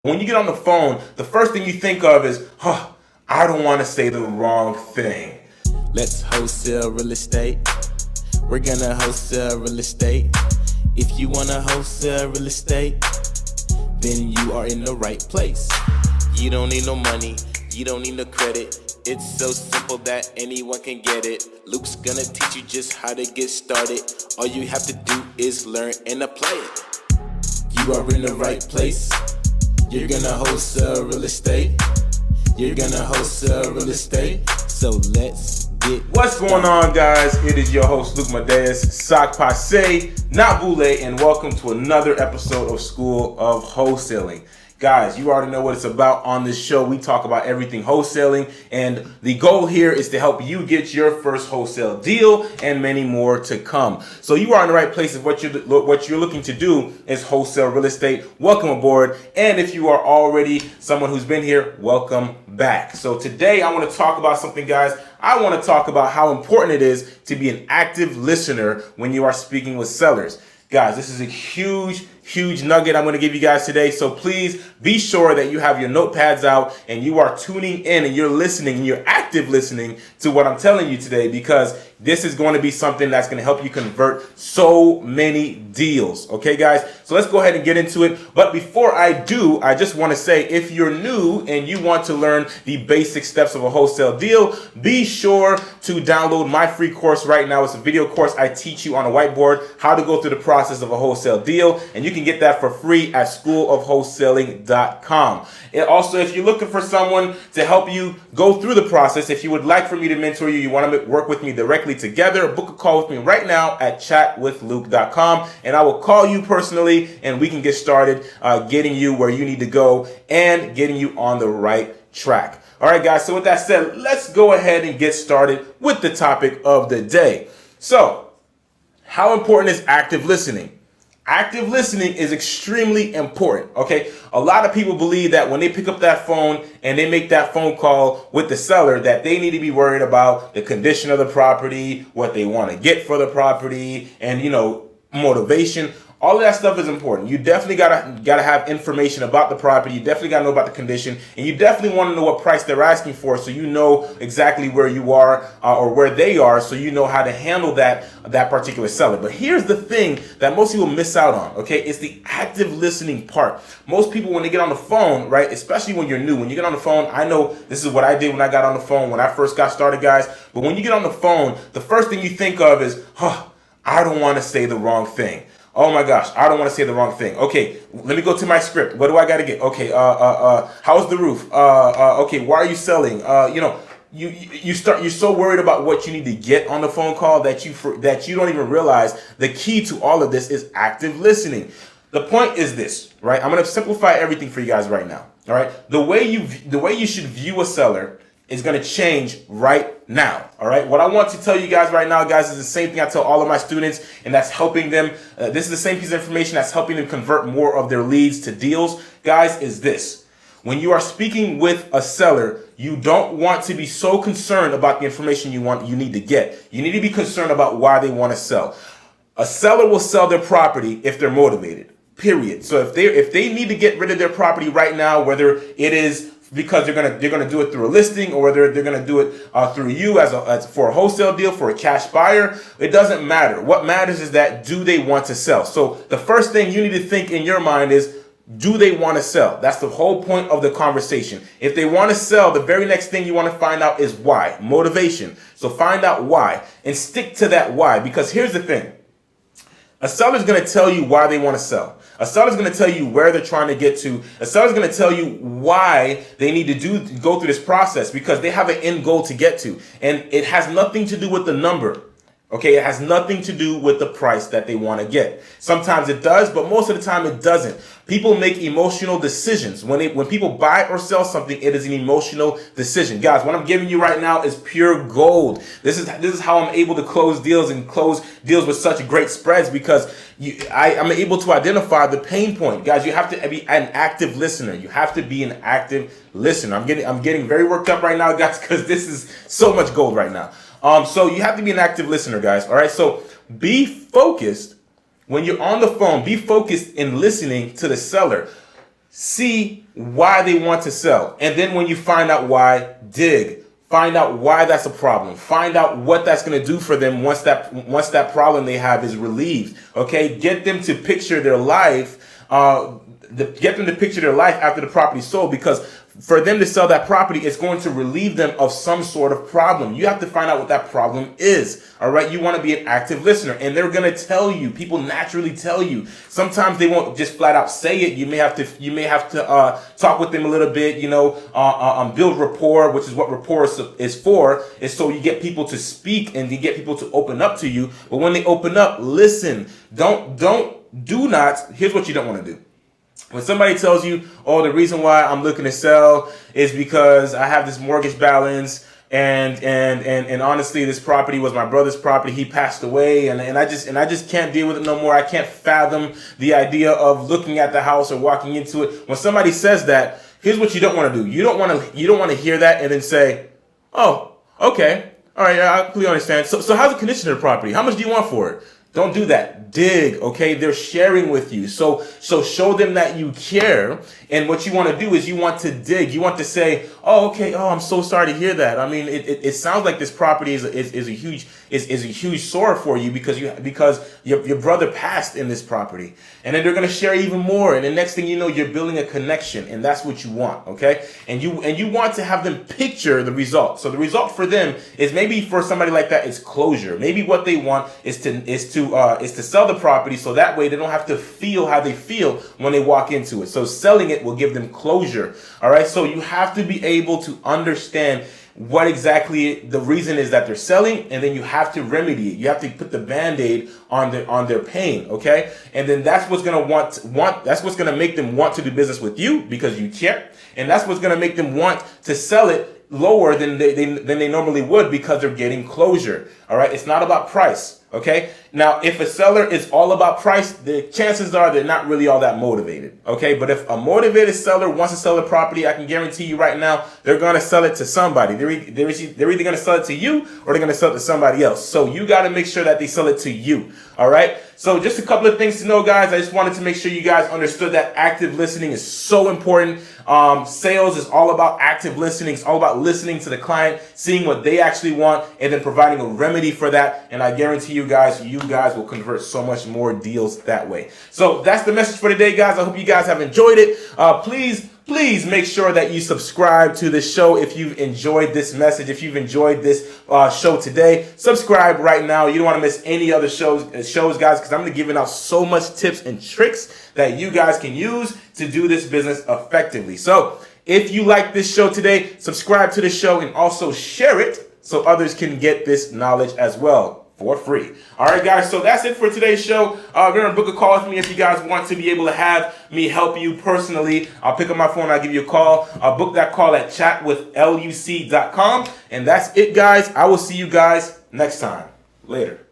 When you get on the phone, the first thing you think of is, I don't want to say the wrong thing. Let's wholesale real estate. We're gonna wholesale real estate. If you wanna wholesale real estate, then you are in the right place. You don't need no money, you don't need no credit. It's so simple that anyone can get it. Luke's gonna teach you just how to get started. All you have to do is learn and apply it. You are in the right place. You're gonna wholesale real estate. You're gonna wholesale real estate. So let's get What's going on, guys? It is your host, Luc Madeus, Sock Passe, not Boule, and welcome to another episode of School of Wholesaling. Guys, you already know what it's about on this show. We talk about everything wholesaling, and the goal here is to help you get your first wholesale deal and many more to come. So you are in the right place. If what you're looking to do is wholesale real estate, welcome aboard. And if you are already someone who's been here, welcome back. So today I want to talk about something, guys. I want to talk about how important it is to be an active listener when you are speaking with sellers. Guys, this is a huge nugget I'm going to give you guys today. So please be sure that you have your notepads out and you are tuning in and you're listening and you're active listening to what I'm telling you today, because this is going to be something that's going to help you convert so many deals. Okay, guys? So let's go ahead and get into it. But before I do, I just want to say, if you're new and you want to learn the basic steps of a wholesale deal, be sure to download my free course right now. It's a video course. I teach you on a whiteboard how to go through the process of a wholesale deal, and you can get that for free at schoolofwholesaling.com. And also, if you're looking for someone to help you go through the process, if you would like for me to mentor you, you want to work with me directly together, book a call with me right now at chatwithluke.com, and I will call you personally and we can get started getting you where you need to go and getting you on the right track. All right, guys, so with that said, let's go ahead and get started with the topic of the day. So, how important is active listening? Active listening is extremely important, okay? A lot of people believe that when they pick up that phone and they make that phone call with the seller, that they need to be worried about the condition of the property, what they want to get for the property, and, motivation. All of that stuff is important. You definitely gotta have information about the property. You definitely gotta know about the condition, and you definitely want to know what price they're asking for, so you know exactly where you are or where they are, so you know how to handle that particular seller. But here's the thing that most people miss out on. Okay, it's the active listening part. Most people, when they get on the phone, right, especially when you're new, when you get on the phone, I know this is what I did when I got on the phone when I first got started, guys. But when you get on the phone, the first thing you think of is, I don't want to say the wrong thing. Oh my gosh, I don't want to say the wrong thing. Okay, let me go to my script. What do I got to get? Okay, how's the roof? Okay, why are you selling? You're so worried about what you need to get on the phone call that you don't even realize the key to all of this is active listening. The point is this, right? I'm going to simplify everything for you guys right now. All right, the way you should view a seller is going to change right now. All right. What I want to tell you guys right now, guys, is the same thing I tell all of my students, and that's helping them. This is the same piece of information that's helping them convert more of their leads to deals. Guys, is this: when you are speaking with a seller, you don't want to be so concerned about the information you need to get. You need to be concerned about why they want to sell. A seller will sell their property if they're motivated. Period. So if they need to get rid of their property right now, whether it is because they're gonna do it through a listing, or whether they're gonna do it through you as for a wholesale deal, for a cash buyer, it doesn't matter. What matters is that, do they want to sell? So the first thing you need to think in your mind is, do they want to sell? That's the whole point of the conversation. If they want to sell, the very next thing you want to find out is why. Motivation. So find out why and stick to that why, because here's the thing. A seller's going to tell you why they want to sell. A seller's going to tell you where they're trying to get to. A seller's going to tell you why they need to go through this process, because they have an end goal to get to. And it has nothing to do with the number. Okay, it has nothing to do with the price that they want to get. Sometimes it does, but most of the time it doesn't. People make emotional decisions. When people buy or sell something, it is an emotional decision. Guys, what I'm giving you right now is pure gold. This is how I'm able to close deals and close deals with such great spreads, because I'm able to identify the pain point. Guys, you have to be an active listener. You have to be an active listener. I'm getting very worked up right now, guys, because this is so much gold right now. So you have to be an active listener, guys. All right. So be focused when you're on the phone. Be focused in listening to the seller. see why they want to sell. And then when you find out why, dig. Find out why that's a problem. Find out what that's going to do for them once that problem they have is relieved. Okay, get them to picture their life. Get them to picture their life after the property sold, because for them to sell that property, it's going to relieve them of some sort of problem. You have to find out what that problem is. All right, you want to be an active listener, and they're going to tell you. People naturally tell you. Sometimes they won't just flat out say it. You may have to talk with them a little bit. Build rapport, which is what rapport is for. Is so you get people to speak and you get people to open up to you. But when they open up, listen. Do not. Here's what you don't want to do. When somebody tells you, oh, the reason why I'm looking to sell is because I have this mortgage balance, and honestly, this property was my brother's property. He passed away, and I just can't deal with it no more. I can't fathom the idea of looking at the house or walking into it. When somebody says that, here's what you don't want to do. You don't want to hear that and then say, oh, okay, all right, I completely understand. So how's the condition of the property? How much do you want for it? Don't do that. Dig, okay? They're sharing with you. So show them that you care. And what you want to do is you want to dig. You want to say, oh, okay, oh, I'm so sorry to hear that. I mean, it sounds like this property is a huge sore for you because your brother passed in this property. And then they're going to share even more. And the next thing you know, you're building a connection, and that's what you want, okay? And you want to have them picture the result. So the result for them is, maybe for somebody like that, is closure. Maybe what they want is to sell the property, so that way they don't have to feel how they feel when they walk into it. So selling it will give them closure. All right. So you have to be able to understand what exactly the reason is that they're selling, and then you have to remedy it. You have to put the Band-Aid on their pain, okay? And then that's what's gonna that's what's gonna make them want to do business with you, because you care, and that's what's gonna make them want to sell it lower than they normally would, because they're getting closure. All right. It's not about price. Okay. Now, if a seller is all about price, the chances are they're not really all that motivated. Okay. But if a motivated seller wants to sell a property, I can guarantee you right now, they're going to sell it to somebody. They're either going to sell it to you, or they're going to sell it to somebody else. So you got to make sure that they sell it to you. All right. So just a couple of things to know, guys. I just wanted to make sure you guys understood that active listening is so important. Sales is all about active listening. It's all about listening to the client, seeing what they actually want, and then providing a remedy for that. And I guarantee you guys will convert so much more deals that way. So that's the message for today, guys. I hope you guys have enjoyed it. Please make sure that you subscribe to the show if you've enjoyed this message. If you've enjoyed this show today, subscribe right now. You don't want to miss any other shows, guys, because I'm going to be giving out so much tips and tricks that you guys can use to do this business effectively. So if you like this show today, subscribe to the show and also share it so others can get this knowledge as well, for free. All right, guys. So that's it for today's show. Remember, book a call with me if you guys want to be able to have me help you personally. I'll pick up my phone. I'll give you a call. I'll book that call at chatwithluc.com. And that's it, guys. I will see you guys next time. Later.